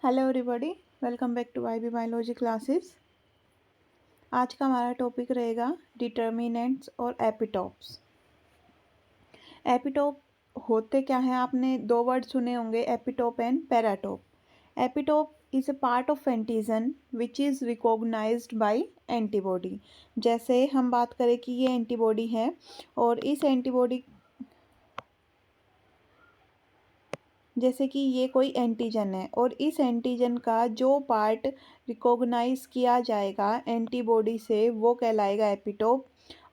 Hello everybody, welcome back to IB biology classes. आज का हमारा टॉपिक रहेगा डिटर्मिनेंट्स और एपिटोप्स। एपिटोप होते क्या हैं? आपने दो वर्ड सुने होंगे, epitope and paratope. Epitope is a part of antigen which is recognised by antibody. जैसे हम बात करें कि ये एंटीबॉडी है और इस एंटीबॉडी, जैसे कि ये कोई एंटीजन है और इस एंटीजन का जो पार्ट रिकॉग्नाइज किया जाएगा एंटीबॉडी से वो कहलाएगा एपिटोप,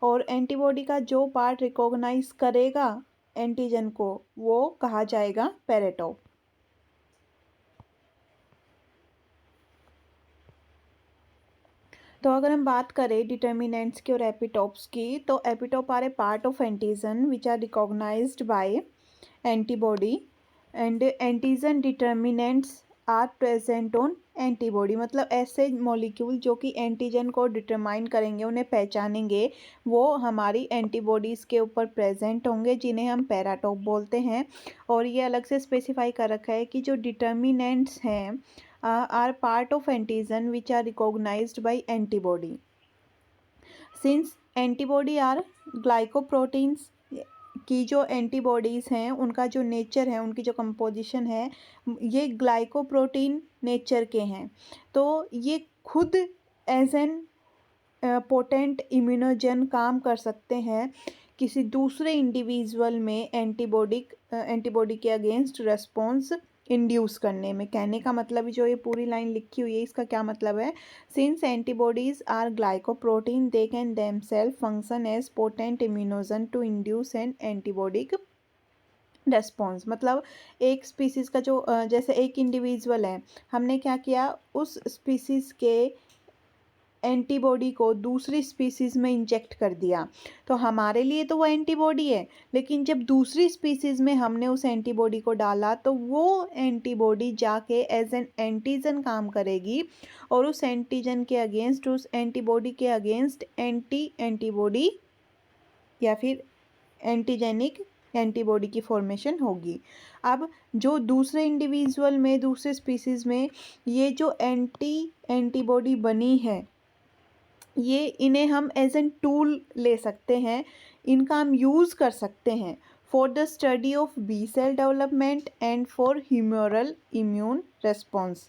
और एंटीबॉडी का जो पार्ट रिकॉग्नाइज करेगा एंटीजन को वो कहा जाएगा पैराटोप। तो अगर हम बात करें डिटर्मिनेंट्स की और एपिटोप्स की, तो epitope are a part of antigen which are recognised by antibody and antigen determinants are present on antibody. मतलब ऐसे मॉलिक्यूल जो कि एंटीजन को डिटरमाइन करेंगे, उन्हें पहचानेंगे, वो हमारी एंटीबॉडीज़ के ऊपर प्रेजेंट होंगे, जिन्हें हम पैराटोप बोलते हैं। और ये अलग से स्पेसिफाई कर रखा है कि जो डिटर्मिनेंट्स हैं are part of antigen which are recognized by antibody. Since antibody are glycoproteins, की जो एंटीबॉडीज़ हैं उनका जो नेचर है, उनकी जो कंपोजिशन है, ये ग्लाइकोप्रोटीन नेचर के हैं। तो ये खुद एज एन पोटेंट इम्यूनोजन काम कर सकते हैं किसी दूसरे इंडिविजुअल में एंटीबॉडी के अगेंस्ट रेस्पॉन्स इंड्यूस करने में। कहने का मतलब जो ये पूरी लाइन लिखी हुई है, इसका क्या मतलब है? Since antibodies are glycoprotein they can themselves function as potent immunogen to induce an antibodic response. मतलब एक स्पीसीज़ का जो जैसे एक इंडिविजुअल है, हमने क्या किया, उस स्पीसीज़ के एंटीबॉडी को दूसरी स्पीसीज़ में इंजेक्ट कर दिया, तो हमारे लिए तो वो एंटीबॉडी है, लेकिन जब दूसरी स्पीसीज़ में हमने उस एंटीबॉडी को डाला तो वो एंटीबॉडी जाके एज एन एंटीजन काम करेगी और उस एंटीजन के अगेंस्ट, उस एंटीबॉडी के अगेंस्ट एंटीबॉडी या फिर एंटीजेनिक एंटीबॉडी की फॉर्मेशन होगी। अब जो दूसरे इंडिविजुअल में, दूसरे स्पीसीज़ में ये जो एंटीबॉडी बनी है, ये इन्हें हम एज एन टूल ले सकते हैं, इनका हम यूज़ कर सकते हैं for the study of B cell development and for humoral immune response.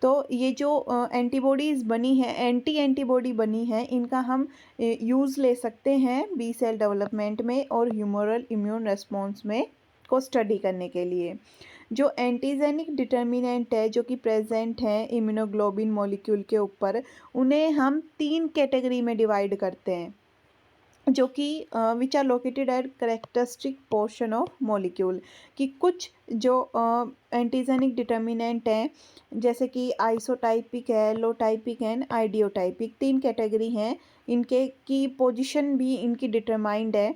तो ये जो एंटीबॉडीज़ बनी है, एंटीबॉडी बनी है, इनका हम यूज़ ले सकते हैं बी सेल डेवलपमेंट में और ह्यूमरल इम्यून रेस्पॉन्स में को स्टडी करने के लिए। जो एंटीजेनिक डिटर्मिनेंट है जो कि प्रेजेंट है इम्यूनोग्लोबिन मॉलिक्यूल के ऊपर, उन्हें हम 3 कैटेगरी में डिवाइड करते हैं, जो कि which are located at characteristic portion of molecule. कि कुछ जो एंटीजेनिक डिटर्मिनेंट हैं, जैसे कि आइसोटाइपिक है, लोटाइपिक एंड आइडियोटाइपिक, 3 कैटेगरी हैं। इनके की पोजीशन भी इनकी डिटरमाइंड है।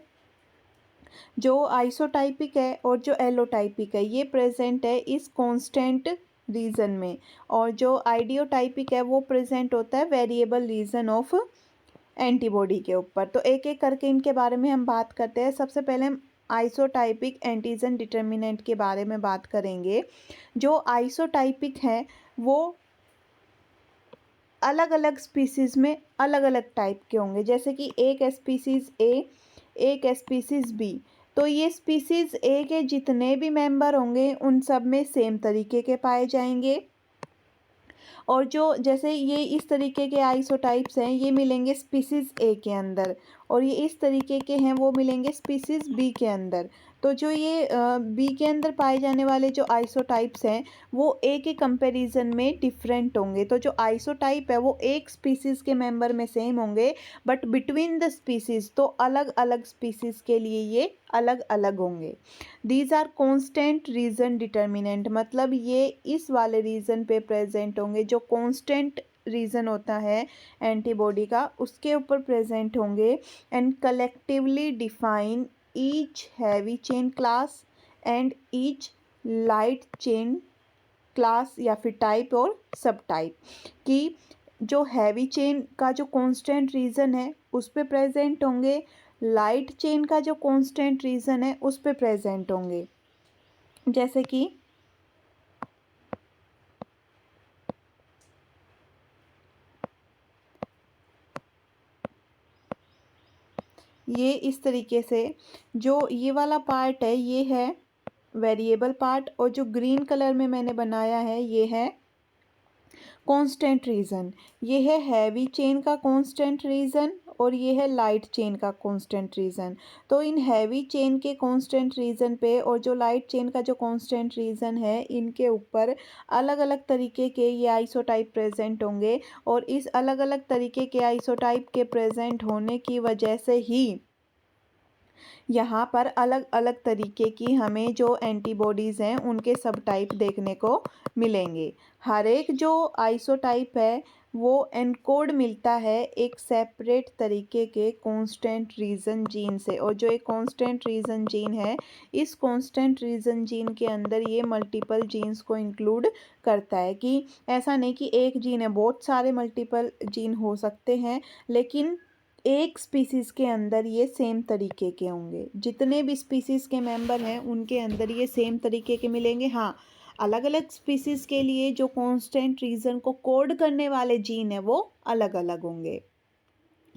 जो आइसोटाइपिक है और जो एलोटाइपिक है, ये प्रेजेंट है इस कांस्टेंट रीजन में, और जो आइडियोटाइपिक है वो प्रेजेंट होता है वेरिएबल रीजन ऑफ एंटीबॉडी के ऊपर। तो एक एक करके इनके बारे में हम बात करते हैं। सबसे पहले हम आइसोटाइपिक एंटीजन डिटर्मिनेंट के बारे में बात करेंगे। जो आइसोटाइपिक है वो अलग अलग स्पीसीज़ में अलग अलग टाइप के होंगे, जैसे कि एक स्पीसीज़ ए, एक स्पीसीज़ बी। तो ये स्पीसीज़ ए के जितने भी मेंबर होंगे उन सब में सेम तरीके के पाए जाएंगे, और जो जैसे ये इस तरीके के आइसोटाइप्स हैं ये मिलेंगे स्पीसीज़ ए के अंदर, और ये इस तरीके के हैं वो मिलेंगे स्पीसीज़ बी के अंदर। तो जो ये बी के अंदर पाए जाने वाले जो आइसोटाइप्स हैं वो ए के कंपैरिजन में डिफरेंट होंगे। तो जो आइसोटाइप है वो एक स्पीसीज़ के मेंबर में सेम होंगे, बट बिटवीन द स्पीसीज़ तो अलग अलग स्पीसीज़ के लिए ये अलग अलग होंगे। These are constant region determinant, मतलब ये इस वाले रीजन पे प्रेजेंट होंगे, जो कॉन्स्टेंट रीजन होता है एंटीबॉडी का उसके ऊपर प्रेजेंट होंगे, and collectively define each heavy chain class and each light chain class या फिर टाइप और सब टाइप। कि जो हैवी चेन का जो कांस्टेंट रीजन है उस पे प्रेजेंट होंगे, लाइट चेन का जो कांस्टेंट रीजन है उस पे प्रेजेंट होंगे। जैसे कि ये इस तरीके से, जो ये वाला पार्ट है ये है वेरिएबल पार्ट, और जो ग्रीन कलर में मैंने बनाया है ये है कांस्टेंट रीजन। ये है हैवी चेन का कांस्टेंट रीजन और ये है लाइट चेन का कांस्टेंट रीजन। तो इन हैवी चेन के कांस्टेंट रीजन पे और जो लाइट चेन का जो कांस्टेंट रीजन है, इनके ऊपर अलग अलग तरीके के ये आइसोटाइप प्रेजेंट होंगे, और इस अलग अलग तरीके के आइसोटाइप के प्रेजेंट होने की वजह से ही यहाँ पर अलग अलग तरीके की हमें जो एंटीबॉडीज़ हैं उनके सब टाइप देखने को मिलेंगे। हर एक जो आइसोटाइप है वो एनकोड मिलता है एक सेपरेट तरीके के कांस्टेंट रीजन जीन से, और जो एक कांस्टेंट रीजन जीन है, इस कांस्टेंट रीजन जीन के अंदर ये मल्टीपल जीन्स को इंक्लूड करता है। कि ऐसा नहीं कि एक जीन है, बहुत सारे मल्टीपल जीन हो सकते हैं, लेकिन एक स्पीसीज़ के अंदर ये सेम तरीके के होंगे। जितने भी स्पीसीज़ के मेंबर हैं उनके अंदर ये सेम तरीके के मिलेंगे। हाँ, अलग अलग स्पीसीज़ के लिए जो कांस्टेंट रीजन को कोड करने वाले जीन है वो अलग अलग होंगे।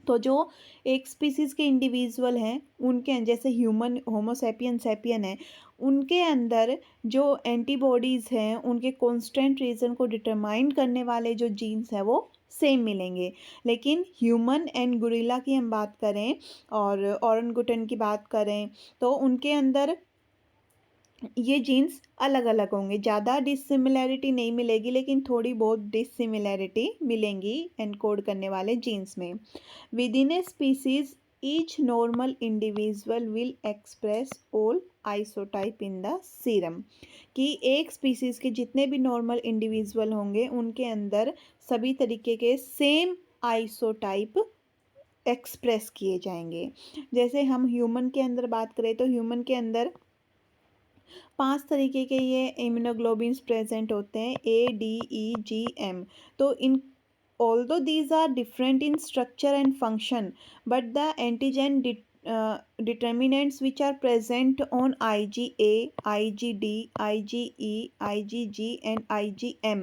तो जो एक स्पीसीज़ के इंडिविजुअल हैं उनके जैसे ह्यूमन होमोसेपियन सेपियन है, उनके अंदर जो एंटीबॉडीज़ हैं उनके कांस्टेंट रीजन को डिटरमाइन करने वाले जो जीन्स हैं वो सेम मिलेंगे। लेकिन ह्यूमन एंड गोरिल्ला की हम बात करें और ओरंगुटन की बात करें तो उनके अंदर ये जीन्स अलग अलग होंगे। ज़्यादा डिसिमिलैरिटी नहीं मिलेगी, लेकिन थोड़ी बहुत डिसिमिलैरिटी मिलेंगी एनकोड करने वाले जीन्स में। Within a species each normal individual will express all isotype in the serum. कि एक स्पीसीज के जितने भी नॉर्मल इंडिविजुअल होंगे उनके अंदर सभी तरीके के सेम आइसोटाइप एक्सप्रेस किए जाएंगे। जैसे हम ह्यूमन के अंदर बात करें तो ह्यूमन के अंदर 5 तरीके के ये इम्यूनोग्लोबिन्स प्रेजेंट होते हैं, A D E G M. तो इन although these are different in structure and function, but the antigen determinants which are present on IgA, IgD, IgE, IgG and IgM,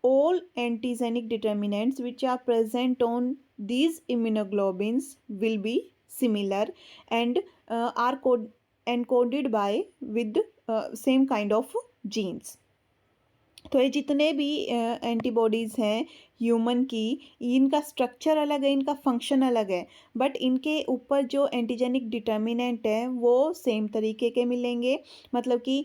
all antigenic determinants which are present on these immunoglobulins will be similar and are encoded by with same kind of genes। तो ये जितने भी antibodies हैं human की, इनका structure अलग है, इनका फंक्शन अलग है, बट इनके ऊपर जो एंटीजेनिक डिटर्मिनेंट है वो सेम तरीके के मिलेंगे। मतलब कि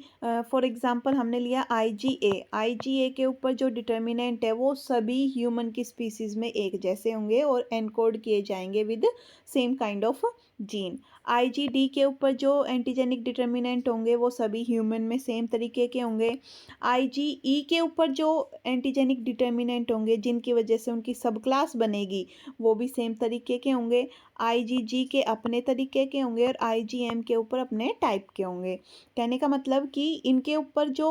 फॉर एग्जांपल हमने लिया आईजीए के ऊपर जो डिटर्मिनेंट है वो सभी ह्यूमन की स्पीसीज़ में एक जैसे होंगे और एनकोड किए जाएंगे with same kind of gene. IgD के ऊपर जो एंटीजेनिक डिटर्मिनेंट होंगे वो सभी ह्यूमन में सेम तरीके के होंगे। आईजीई के ऊपर जो एंटीजेनिक डिटर्मिनेंट होंगे जिनकी वजह से उनकी सब क्लास बनेगी वो भी सेम तरीके के होंगे। आईजीजी के अपने तरीके के होंगे और आईजीएम के ऊपर अपने टाइप के होंगे। कहने का मतलब कि इनके ऊपर जो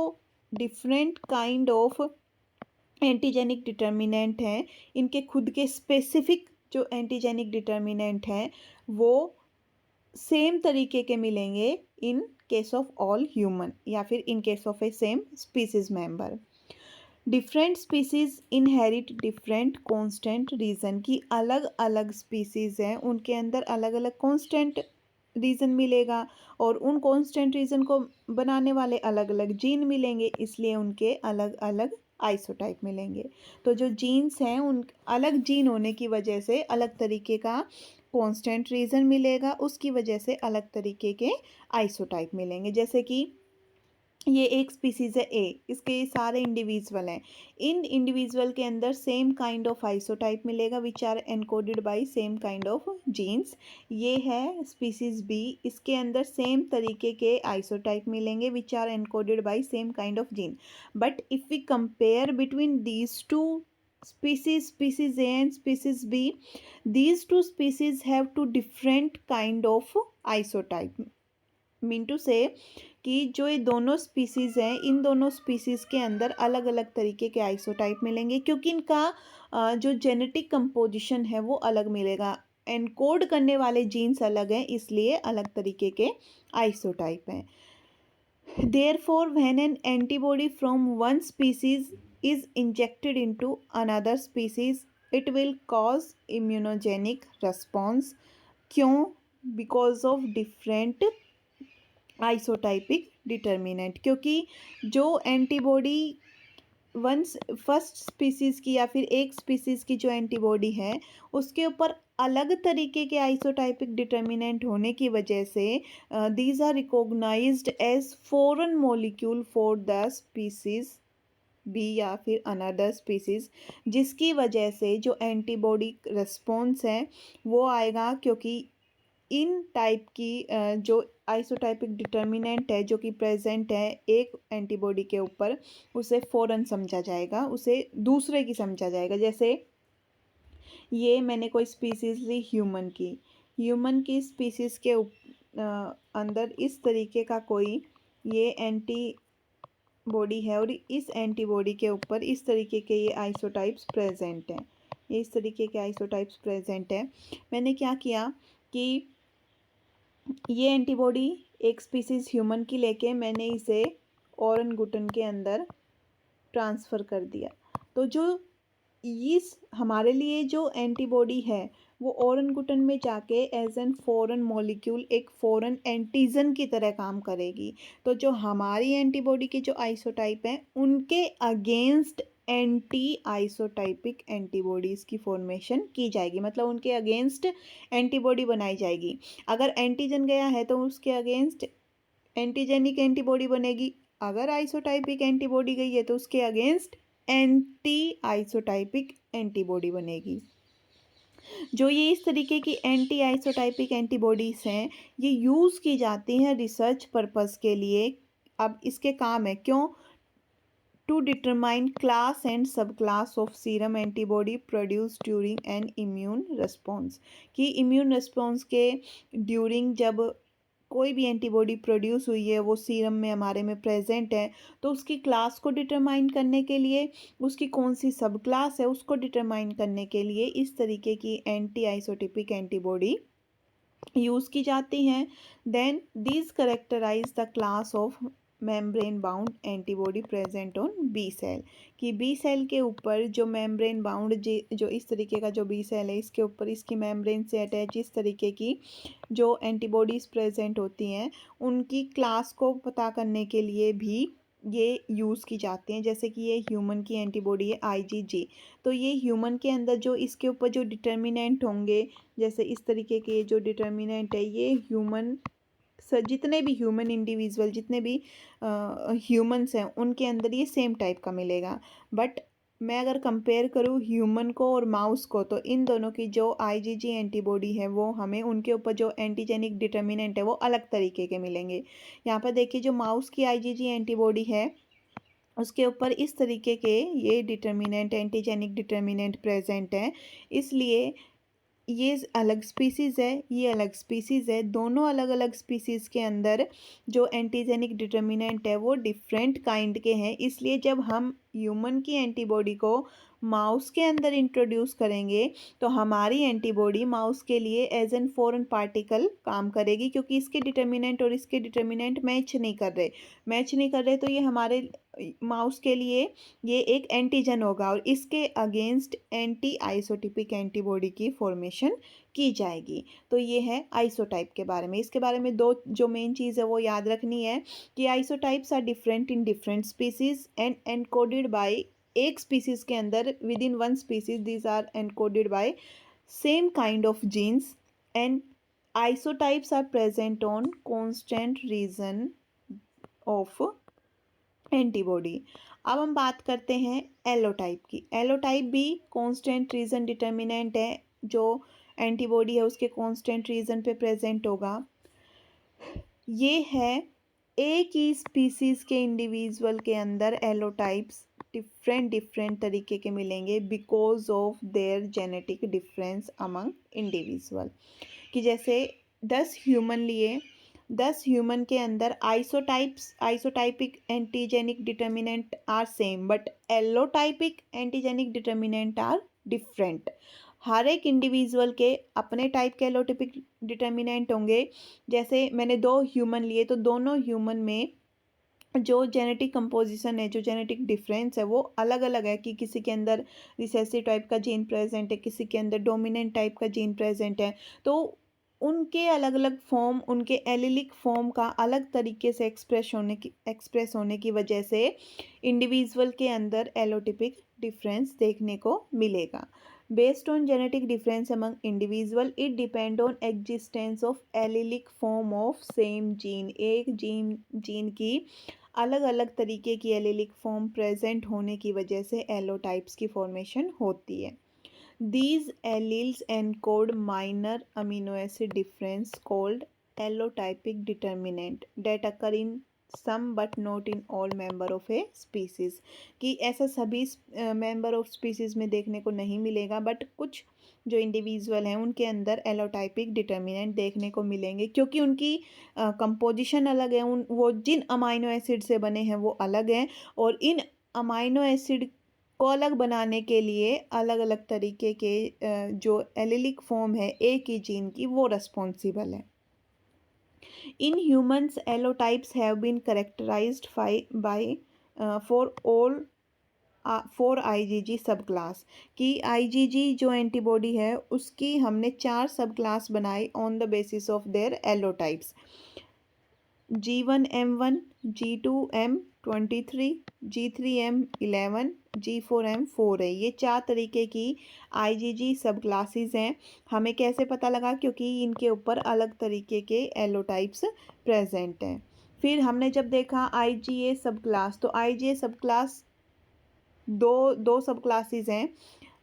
different kind of antigenic determinant हैं, इनके खुद के स्पेसिफिक जो एंटीजेनिक डिटर्मिनेंट हैं वो सेम तरीके के मिलेंगे in case of all human या फिर in case of A same species member. Different species inherit different constant region. की अलग अलग स्पीसीज हैं उनके अंदर अलग अलग कांस्टेंट रीजन मिलेगा और उन कांस्टेंट रीजन को बनाने वाले अलग अलग जीन मिलेंगे, इसलिए उनके अलग अलग आइसोटाइप मिलेंगे। तो जो जीन्स हैं उन अलग जीन होने की वजह से अलग तरीके का कांस्टेंट रीजन मिलेगा, उसकी वजह से अलग तरीके के आइसोटाइप मिलेंगे। जैसे कि ये एक स्पीसीज है ए, इसके सारे इंडिविजुअल हैं, इन इंडिविजुअल के अंदर सेम काइंड ऑफ आइसोटाइप मिलेगा which are encoded by same kind of genes. ये है स्पीसीज बी, इसके अंदर सेम तरीके के आइसोटाइप मिलेंगे which are encoded by same kind of gene. But if we compare between these two species A and species B, these two species have two different kind of isotype। Mean to say कि जो ये दोनों species हैं इन दोनों species के अंदर अलग अलग तरीके के आइसोटाइप मिलेंगे, क्योंकि इनका जो जेनेटिक कंपोजिशन है वो अलग मिलेगा। एनकोड करने वाले जीन्स अलग हैं, इसलिए अलग तरीके के आइसोटाइप हैं। Therefore, when an antibody from one species is injected into another species, it will cause immunogenic response। क्यों? बिकॉज ऑफ डिफरेंट आइसोटाइपिक डिटर्मिनेंट, क्योंकि जो एंटीबॉडी वंस फर्स्ट स्पीसीज़ की या फिर एक स्पीसीज़ की जो एंटीबॉडी है उसके ऊपर अलग तरीके के आइसोटाइपिक डिटर्मिनेंट होने की वजह से these are recognised as foreign molecule for the species B या फिर अनदर स्पीसीज़, जिसकी वजह से जो एंटीबॉडी रिस्पॉन्स है वो आएगा, क्योंकि इन टाइप की जो आइसोटाइपिक डिटर्मिनेंट है जो कि प्रेजेंट है एक एंटीबॉडी के ऊपर, उसे फ़ौरन समझा जाएगा, उसे दूसरे की समझा जाएगा। जैसे ये मैंने कोई स्पीसीज़ ली ह्यूमन की स्पीसीज़ के अंदर इस तरीके का कोई ये एंटीबॉडी है और इस एंटीबॉडी के ऊपर इस तरीके के ये आइसोटाइप्स प्रेजेंट हैं, ये इस तरीके के आइसोटाइप्स प्रेजेंट हैं। मैंने क्या किया कि ये एंटीबॉडी एक स्पीसीज़ ह्यूमन की लेके मैंने इसे ओरंगुटन के अंदर ट्रांसफ़र कर दिया। तो जो इस हमारे लिए जो एंटीबॉडी है वो ओरंगुटन में जाके एज एन फॉरेन मॉलिक्यूल एक फॉरेन एंटीजन की तरह काम करेगी। तो जो हमारी एंटीबॉडी के जो आइसोटाइप हैं उनके अगेंस्ट एंटी आइसोटाइपिक एंटीबॉडीज़ की फॉर्मेशन की जाएगी, मतलब उनके अगेंस्ट एंटीबॉडी बनाई जाएगी। अगर एंटीजन गया है तो उसके अगेंस्ट एंटीजेनिक एंटीबॉडी बनेगी, अगर आइसोटाइपिक एंटीबॉडी गई है तो उसके अगेंस्ट एंटी आइसोटाइपिक एंटीबॉडी बनेगी। जो ये इस तरीके की एंटी आइसोटाइपिक एंटीबॉडीज़ हैं ये यूज़ की जाती हैं रिसर्च पर्पस के लिए। अब इसके काम है क्यों, टू डिटरमाइन क्लास एंड सब class of serum antibody produce during an immune response, कि इम्यून रिस्पॉन्स के ड्यूरिंग जब कोई भी एंटीबॉडी प्रोड्यूस हुई है वो सीरम में हमारे में प्रेजेंट है तो उसकी क्लास को डिटरमाइन करने के लिए, उसकी कौन सी सब क्लास है उसको डिटरमाइन करने के लिए इस तरीके की एंटी आइसोटिपिक एंटीबॉडी यूज़ की जाती हैं। Then these characterise the class of membrane bound antibody present on B cell, कि बी सेल के ऊपर जो मेम्ब्रेन बाउंड जो इस तरीके का जो बी सेल है इसके ऊपर इसकी मेम्ब्रेन से अटैच इस तरीके की जो एंटीबॉडीज़ प्रेजेंट होती हैं उनकी क्लास को पता करने के लिए भी ये यूज़ की जाती हैं। जैसे कि ये ह्यूमन की एंटीबॉडी है आईजीजी, तो ये ह्यूमन के अंदर जो इसके ऊपर जो डिटर्मिनेंट होंगे, जैसे इस तरीके के जो डिटर्मिनेंट है ये ह्यूमन जितने भी ह्यूमन इंडिविजुअल जितने भी ह्यूमंस हैं उनके अंदर ये सेम टाइप का मिलेगा। बट मैं अगर कंपेयर करूँ ह्यूमन को और माउस को तो इन दोनों की जो आईजीजी एंटीबॉडी है वो हमें उनके ऊपर जो एंटीजेनिक डिटर्मिनेंट है वो अलग तरीके के मिलेंगे। यहाँ पर देखिए जो माउस की आईजीजी एंटीबॉडी है उसके ऊपर इस तरीके के ये डिटर्मिनेंट एंटीजेनिक डिटर्मिनेंट प्रेजेंट हैं, इसलिए ये अलग स्पीसीज़ है ये अलग स्पीसीज़ है, दोनों अलग अलग स्पीसीज़ के अंदर जो एंटीजेनिक डिटर्मिनेंट है वो डिफरेंट काइंड के हैं। इसलिए जब हम ह्यूमन की एंटीबॉडी को माउस के अंदर इंट्रोड्यूस करेंगे तो हमारी एंटीबॉडी माउस के लिए एज एन फॉरेन पार्टिकल काम करेगी, क्योंकि इसके डिटर्मिनेंट और इसके डिटर्मिनेंट मैच नहीं कर रहे तो ये हमारे माउस के लिए ये एक एंटीजन होगा और इसके अगेंस्ट एंटी आइसोटिपिक एंटीबॉडी की फॉर्मेशन की जाएगी। तो ये है आइसोटाइप के बारे में। इसके बारे में दो जो मेन चीज़ है वो याद रखनी है कि isotypes are different in different species and encoded by एक स्पीसीज के अंदर within one species these are encoded by same kind of genes and isotypes are present on constant region of antibody. अब हम बात करते हैं एलोटाइप की। एलोटाइप भी कांस्टेंट रीजन डिटर्मिनेंट है, जो एंटीबॉडी है उसके कांस्टेंट रीजन पे प्रेजेंट होगा। ये है एक ही स्पीसीज़ के इंडिविजुअल के अंदर एलोटाइप्स डिफरेंट तरीके के मिलेंगे because of their genetic difference among individual. कि जैसे 10 ह्यूमन लिए 10 ह्यूमन के अंदर isotypic antigenic determinant are same but allotypic antigenic determinant are different. हर एक इंडिविजुअल के अपने टाइप के एलोटिपिक डिटर्मिनेंट होंगे। जैसे मैंने 2 ह्यूमन लिए तो दोनों ह्यूमन में जो जेनेटिक कंपोजिशन है जो जेनेटिक डिफरेंस है वो अलग अलग है, कि किसी के अंदर रिसेसिव टाइप का जीन प्रेजेंट है, किसी के अंदर डोमिनेंट टाइप का जीन प्रेजेंट है। तो उनके अलग अलग फॉर्म, उनके एलिलिक फॉर्म का अलग तरीके से एक्सप्रेस होने की वजह से इंडिविजुअल के अंदर एलोटिपिक डिफरेंस देखने को मिलेगा। Based on genetic difference among individual, it depend on existence of allylic form of same gene. एक जीन की अलग अलग तरीके की एलिलिक फॉर्म प्रेजेंट होने की वजह से एलोटाइप्स की फॉर्मेशन होती है। These alleles encode minor amino acid difference called allotypic determinant that occur in some but not in all member of a species। कि ऐसा सभी member of species में देखने को नहीं मिलेगा, बट कुछ जो इंडिविजुअल हैं उनके अंदर एलोटाइपिक डिटर्मिनेंट देखने को मिलेंगे, क्योंकि उनकी कंपोजिशन अलग है। वो जिन अमाइनो एसिड से बने हैं वो अलग हैं, और इन अमाइनो एसिड को अलग बनाने के लिए अलग अलग तरीके के जो एलिलिक फॉर्म है एक ही जीन की, वो रिस्पॉन्सिबल है। In humans एलोटाइप्स have been characterised bye for IgG सब क्लास। कि आईजीजी जो एंटीबॉडी है उसकी हमने 4 सब क्लास बनाई on the basis of their एलोटाइप्स। G1M1, G2M23, G3M11, G4M4 है। ये 4 तरीके की आईजीजी सब क्लासेस हैं। हमें कैसे पता लगा? क्योंकि इनके ऊपर अलग तरीके के एलोटाइप्स प्रेजेंट हैं। फिर हमने जब देखा आईजीए सब क्लास, तो आईजीए सब क्लास दो सब क्लासेस हैं,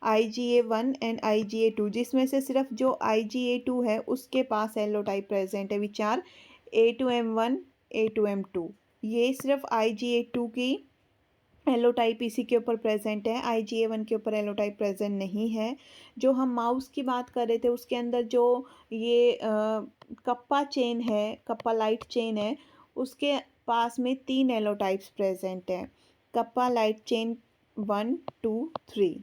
IgA1 एंड IgA2, जिसमें से सिर्फ जो IgA2 है उसके पास एलोटाइप प्रेजेंट है, विच आर A2M1, A2M2। ये सिर्फ IgA2 की एलोटाइप इसी के ऊपर प्रेजेंट है, IgA1 के ऊपर एलोटाइप प्रेजेंट नहीं है। जो हम माउस की बात कर रहे थे उसके अंदर जो ये कप्पा चेन है, कप्पा लाइट चेन है, उसके पास में 3 एलोटाइप्स प्रेजेंट हैं, कप्पा लाइट चेन 1, 2, 3।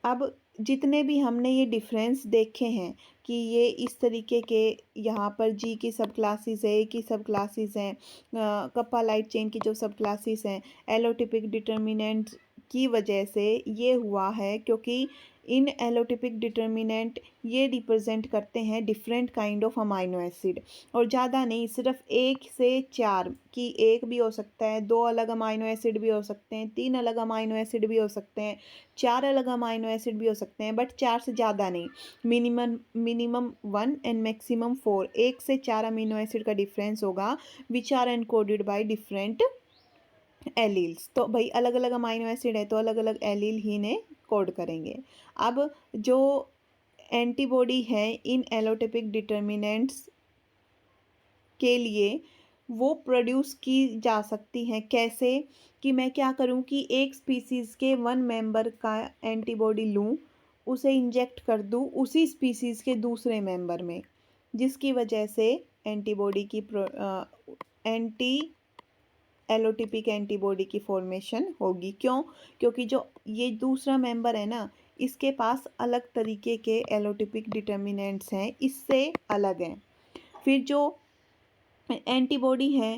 अब जितने भी हमने ये डिफरेंस देखे हैं कि ये इस तरीके के, यहाँ पर जी की सब क्लासेस है, ए की सब क्लासेस हैं, कप्पा लाइट चेन की जो सब क्लासेस हैं, एलोटिपिक डिटर्मिनेंट्स की वजह से ये हुआ है, क्योंकि इन एलोटिपिक डिटर्मिनेंट ये रिप्रेजेंट करते हैं different kind of amino acid, और ज़्यादा नहीं, सिर्फ 1 से 4 की, एक भी हो सकता है, 2 अलग अमाइनो एसिड भी हो सकते हैं, 3 अलग अमाइनो एसिड भी हो सकते हैं, 4 अलग अमाइनो एसिड भी हो सकते हैं, बट 4 से ज़्यादा नहीं। मिनिमम 1 एंड मैक्सिमम 4, 1 से 4 अमीनो एसिड का डिफरेंस होगा, which are encoded by different alleles. तो भाई अलग अलग अमाइनो एसिड है तो अलग अलग एलील ही ने कोड करेंगे। अब जो एंटीबॉडी है इन एलोटिपिक डिटर्मिनेंट्स के लिए वो प्रोड्यूस की जा सकती हैं कैसे? कि मैं क्या करूं कि एक स्पीसीज़ के 1 मेंबर का एंटीबॉडी लूं, उसे इंजेक्ट कर दूं उसी स्पीसीज़ के दूसरे मेंबर में, जिसकी वजह से एंटीबॉडी की एंटी एलोटिपिक एंटीबॉडी की फॉर्मेशन होगी। क्यों? क्योंकि जो ये दूसरा मेंबर है ना, इसके पास अलग तरीके के एलोटिपिक डिटर्मिनेंट्स हैं, इससे अलग हैं। फिर जो एंटीबॉडी है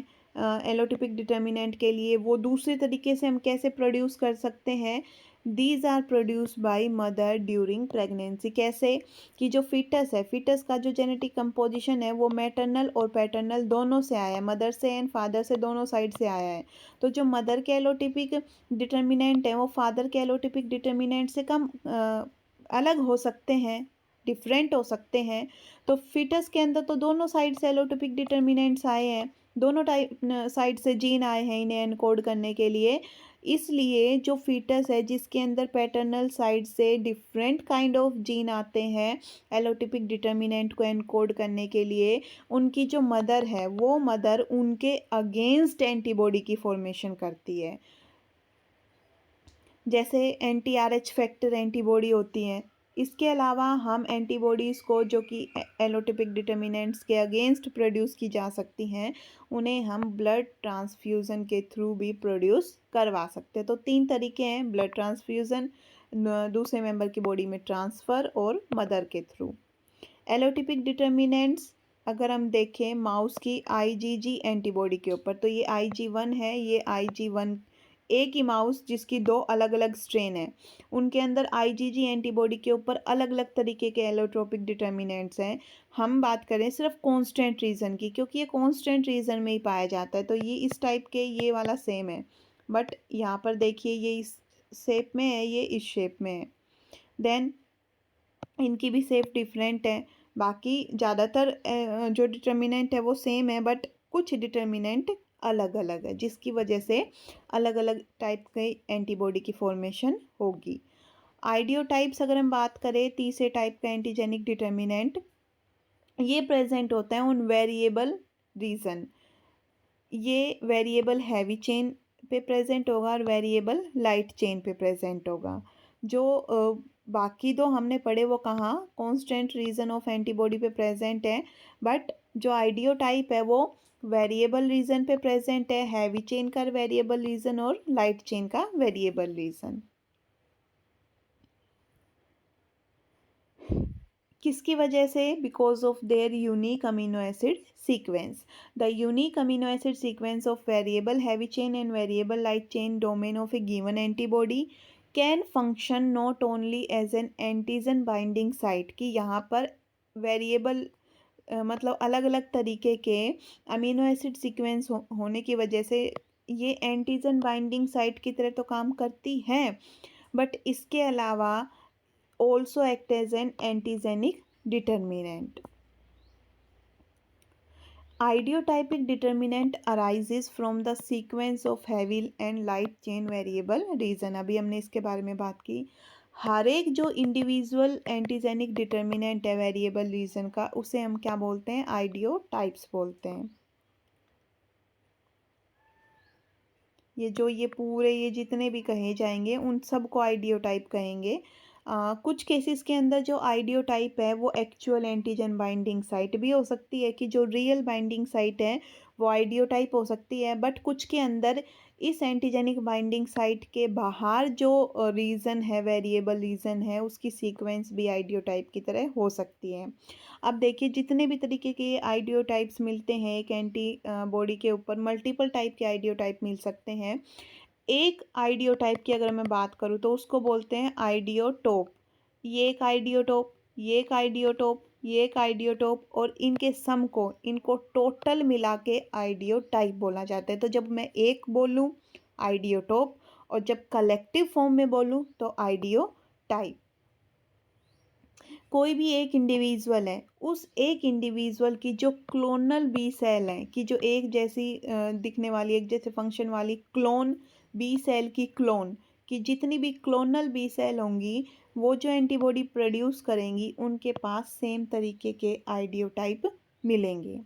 एलोटिपिक डिटर्मिनेंट के लिए, वो दूसरे तरीके से हम कैसे प्रोड्यूस कर सकते हैं? These are produce by mother during pregnancy. कैसे? कि जो फीटस है, फीटस का जो जेनेटिक कंपोजिशन है वो मैटरनल और पैटर्नल दोनों से आया है, मदर से एंड फादर से, दोनों साइड से आया है। तो जो मदर के एलोटिपिक डिटर्मिनेंट है वो फादर के एलोटिपिक डिटर्मिनेंट से कम अलग हो सकते हैं, डिफरेंट हो सकते हैं। तो फीटस के अंदर तो दोनों साइड से एलोटोपिक डिटर्मिनेंट्स आए हैं, दोनों टाइप साइड से जीन आए हैं इन्हें एनकोड करने के लिए। इसलिए जो फीटस है जिसके अंदर पैटर्नल साइड से डिफरेंट काइंड ऑफ जीन आते हैं एलोटिपिक डिटर्मिनेंट को एनकोड करने के लिए, उनकी जो मदर है वो मदर उनके अगेंस्ट एंटीबॉडी की फॉर्मेशन करती है। जैसे एंटी RH फैक्टर एंटीबॉडी होती हैं। इसके अलावा हम एंटीबॉडीज़ को जो कि एलोटिपिक डिटर्मिनेंट्स के अगेंस्ट प्रोड्यूस की जा सकती हैं, उन्हें हम ब्लड ट्रांसफ्यूज़न के थ्रू भी प्रोड्यूस करवा सकते हैं। तो 3 तरीके हैं, ब्लड ट्रांसफ्यूज़न, दूसरे मेंबर की बॉडी में ट्रांसफ़र, और मदर के थ्रू। एलोटिपिक डिटर्मिनेंट्स अगर हम देखें माउस की IgG एंटीबॉडी के ऊपर, तो ये IG1 है, ये IG1 एक ही माउस जिसकी 2 अलग-अलग स्ट्रेन है, उनके अंदर आईजीजी एंटीबॉडी के ऊपर अलग-अलग तरीके के एलोट्रोपिक डिटर्मिनेंट्स हैं। हम बात करें सिर्फ़ कांस्टेंट रीज़न की, क्योंकि ये कांस्टेंट रीज़न में ही पाया जाता है, तो ये इस टाइप के ये वाला सेम है। बट यहाँ पर देखिए ये इस शेप में है, ये इस शेप में है। देन इनकी भी शेप डिफरेंट है। बाकी ज़्यादातर जो डिटर्मिनेंट है वो सेम है, बट कुछ डिटर्मिनेंट अलग-अलग है, जिसकी वजह से अलग-अलग टाइप के एंटीबॉडी की फॉर्मेशन होगी। आइडियोटाइप्स अगर हम बात करें, तीसरे टाइप का एंटीजेनिक डिटर्मिनेंट, ये प्रेज़ेंट होता है ऑन वेरिएबल रीज़न। ये वेरिएबल हैवी चेन पे प्रेजेंट होगा और वेरिएबल लाइट चेन पे प्रेजेंट होगा। जो बाकी दो हमने पढ़े वो कहाँ कांस्टेंट रीजन ऑफ एंटीबॉडी पे प्रेजेंट है, बट जो आइडियोटाइप है वो वेरिएबल रीजन पे प्रेजेंट है, हैवी चेन का वेरिएबल रीजन और लाइट चेन का वेरिएबल रीजन। किसकी वजह से? Because of there unique amino acid sequence. The unique amino acid sequence of variable heavy chain and variable light chain domain of a given antibody can function not only as an antigen binding site. कि यहाँ पर variable मतलब अलग अलग तरीके के amino acid sequence होने की वजह से ये एंटीजन बाइंडिंग साइट की तरह तो काम करती हैं, बट इसके अलावा also act as an antigenic determinant. Ideotypic determinant arises from the sequence of heavy and light chain variable region। अभी हमने इसके बारे में बात की। हर एक जो इंडिविजुअल एंटीजेनिक डिटर्मिनेंट है वेरिएबल रीजन का, उसे हम क्या बोलते हैं? आइडियोटाइप्स बोलते हैं। ये पूरे ये जितने भी कहे जाएंगे उन सब को आइडियोटाइप कहेंगे। कुछ केसेस के अंदर जो आइडियोटाइप है वो एक्चुअल एंटीजन बाइंडिंग साइट भी हो सकती है, कि जो रियल बाइंडिंग साइट है वो आइडियोटाइप हो सकती है, बट कुछ के अंदर इस एंटीजेनिक बाइंडिंग साइट के बाहर जो रीज़न है, वेरिएबल रीज़न है, उसकी सीक्वेंस भी आइडियोटाइप की तरह हो सकती है। अब देखिए जितने भी तरीके के आइडियोटाइप्स मिलते हैं एक एंटी बॉडी के ऊपर, मल्टीपल टाइप के आइडियोटाइप मिल सकते हैं। एक आइडियोटाइप की अगर मैं बात करूँ तो उसको बोलते हैं आइडियोटोप। ये एक आइडियोटोप, ये एक आइडियोटोप, ये एक आइडियोटोप, और इनके सम को, इनको टोटल मिला के आइडियोटाइप बोला जाता है। तो जब मैं एक बोलूँ आइडियोटोप, और जब कलेक्टिव फॉर्म में बोलूँ तो आइडियोटाइप। कोई भी एक इंडिविजुअल है, उस एक इंडिविजुअल की जो क्लोनल बी सेल हैं, कि जो एक जैसी दिखने वाली, एक जैसे फंक्शन वाली क्लोन बी सेल की क्लोन, कि जितनी भी क्लोनल बी सेल होंगी वो जो एंटीबॉडी प्रोड्यूस करेंगी उनके पास सेम तरीके के आइडियोटाइप मिलेंगे।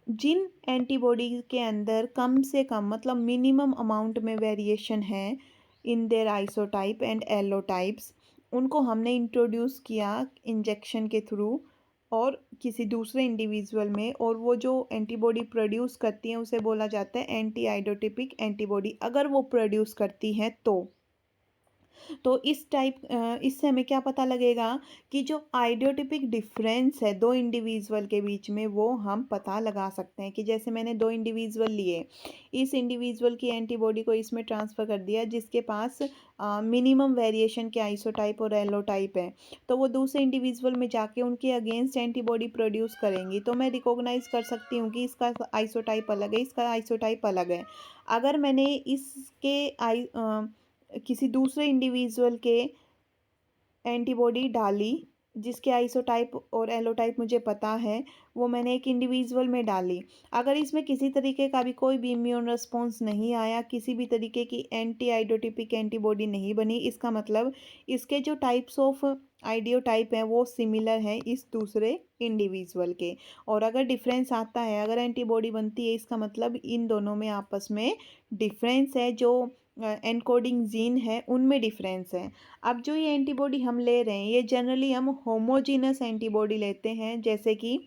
जिन एंटीबॉडी के अंदर कम से कम मतलब मिनिमम अमाउंट में वेरिएशन है इन देयर आइसोटाइप एंड एलोटाइप्स, उनको हमने इंट्रोड्यूस किया इंजेक्शन के थ्रू और किसी दूसरे इंडिविजुअल में, और वो जो एंटीबॉडी प्रोड्यूस करती हैं उसे बोला जाता है एंटी आइडोटिपिक एंटीबॉडी, अगर वो प्रोड्यूस करती हैं तो इससे हमें क्या पता लगेगा कि जो आइडियोटिपिक डिफरेंस है दो इंडिविजुअल के बीच में वो हम पता लगा सकते हैं। कि जैसे मैंने दो इंडिविजुअल लिए, इस इंडिविजुअल की एंटीबॉडी को इसमें ट्रांसफ़र कर दिया जिसके पास मिनिमम वेरिएशन के आइसोटाइप और एलोटाइप है, तो वो दूसरे इंडिविजुअल में जाके उनके अगेंस्ट एंटीबॉडी प्रोड्यूस करेंगी, तो मैं रिकॉग्नाइज कर सकती हूँ कि इसका आइसोटाइप अलग है, इसका आइसोटाइप अलग है। अगर मैंने किसी दूसरे इंडिविजुअल के एंटीबॉडी डाली जिसके आइसोटाइप और एलोटाइप मुझे पता है, वो मैंने एक इंडिविजुअल में डाली, अगर इसमें किसी तरीके का भी कोई भी इम्यून रिस्पॉन्स नहीं आया, किसी भी तरीके की एंटी आइडोटिपिक एंटीबॉडी नहीं बनी, इसका मतलब इसके जो टाइप्स ऑफ आइडियोटाइप हैं वो सिमिलर हैं इस दूसरे इंडिविजुअल के। और अगर डिफरेंस आता है, अगर एंटीबॉडी बनती है, इसका मतलब इन दोनों में आपस में डिफरेंस है, जो एनकोडिंग जीन है उनमें डिफरेंस है। अब जो ये एंटीबॉडी हम ले रहे हैं ये जनरली हम होमोजीनस एंटीबॉडी लेते हैं, जैसे कि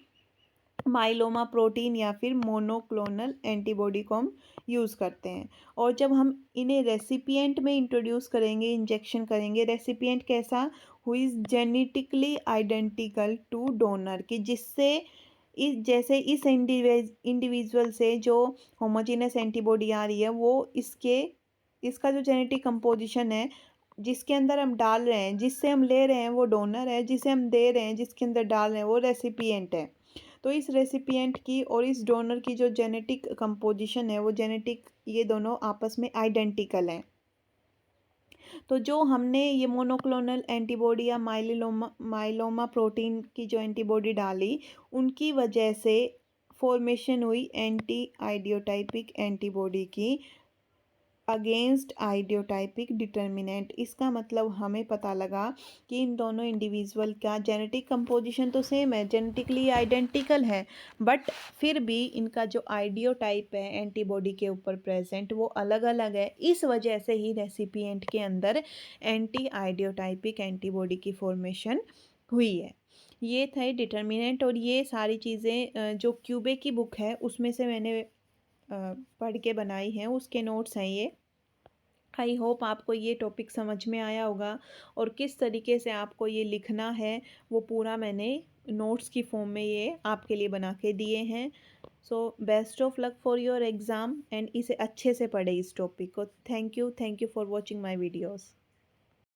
माइलोमा प्रोटीन या फिर मोनोक्लोनल एंटीबॉडी को हम यूज़ करते हैं। और जब हम इन्हें रेसिपिएंट में इंट्रोड्यूस करेंगे, इंजेक्शन करेंगे, रेसिपिएंट कैसा? Who is genetically identical two donor, कि जिससे इस जैसे इस इंडिविजुअल से जो होमोजेनस एंटीबॉडी आ रही है वो इसका जो जेनेटिक कंपोजिशन है, जिसके अंदर हम डाल रहे हैं, जिससे हम ले रहे हैं वो डोनर है, जिसे हम दे रहे हैं, जिसके अंदर डाल रहे हैं वो रेसिपिएंट है। तो इस रेसिपिएंट की और इस डोनर की जो जेनेटिक कंपोजिशन है वो जेनेटिक ये दोनों आपस में आइडेंटिकल हैं। तो जो हमने ये मोनोक्लोनल एंटीबॉडी या माइलोमा प्रोटीन की जो एंटीबॉडी डाली, उनकी वजह से फॉर्मेशन हुई एंटी आइडियोटाइपिक एंटीबॉडी की अगेंस्ट आइडियोटाइपिक डिटर्मिनेंट। इसका मतलब हमें पता लगा कि इन दोनों इंडिविजुअल का जेनेटिक कंपोजिशन तो सेम है, जेनेटिकली आइडेंटिकल है, बट फिर भी इनका जो आइडियोटाइप है एंटीबॉडी के ऊपर प्रेजेंट वो अलग अलग है। इस वजह से ही रेसिपिएंट के अंदर एंटी आइडियोटाइपिक एंटीबॉडी की फॉर्मेशन हुई है। ये थे डिटर्मिनेंट, और ये सारी चीज़ें जो क्यूबे की बुक है उसमें से मैंने पढ़ के बनाई हैं, उसके नोट्स हैं ये। आई होप आपको ये टॉपिक समझ में आया होगा, और किस तरीके से आपको ये लिखना है वो पूरा मैंने नोट्स की फॉर्म में ये आपके लिए बना के दिए हैं। So best of luck for your exam, and इसे अच्छे से पढ़े इस टॉपिक को। Thank you for watching my videos.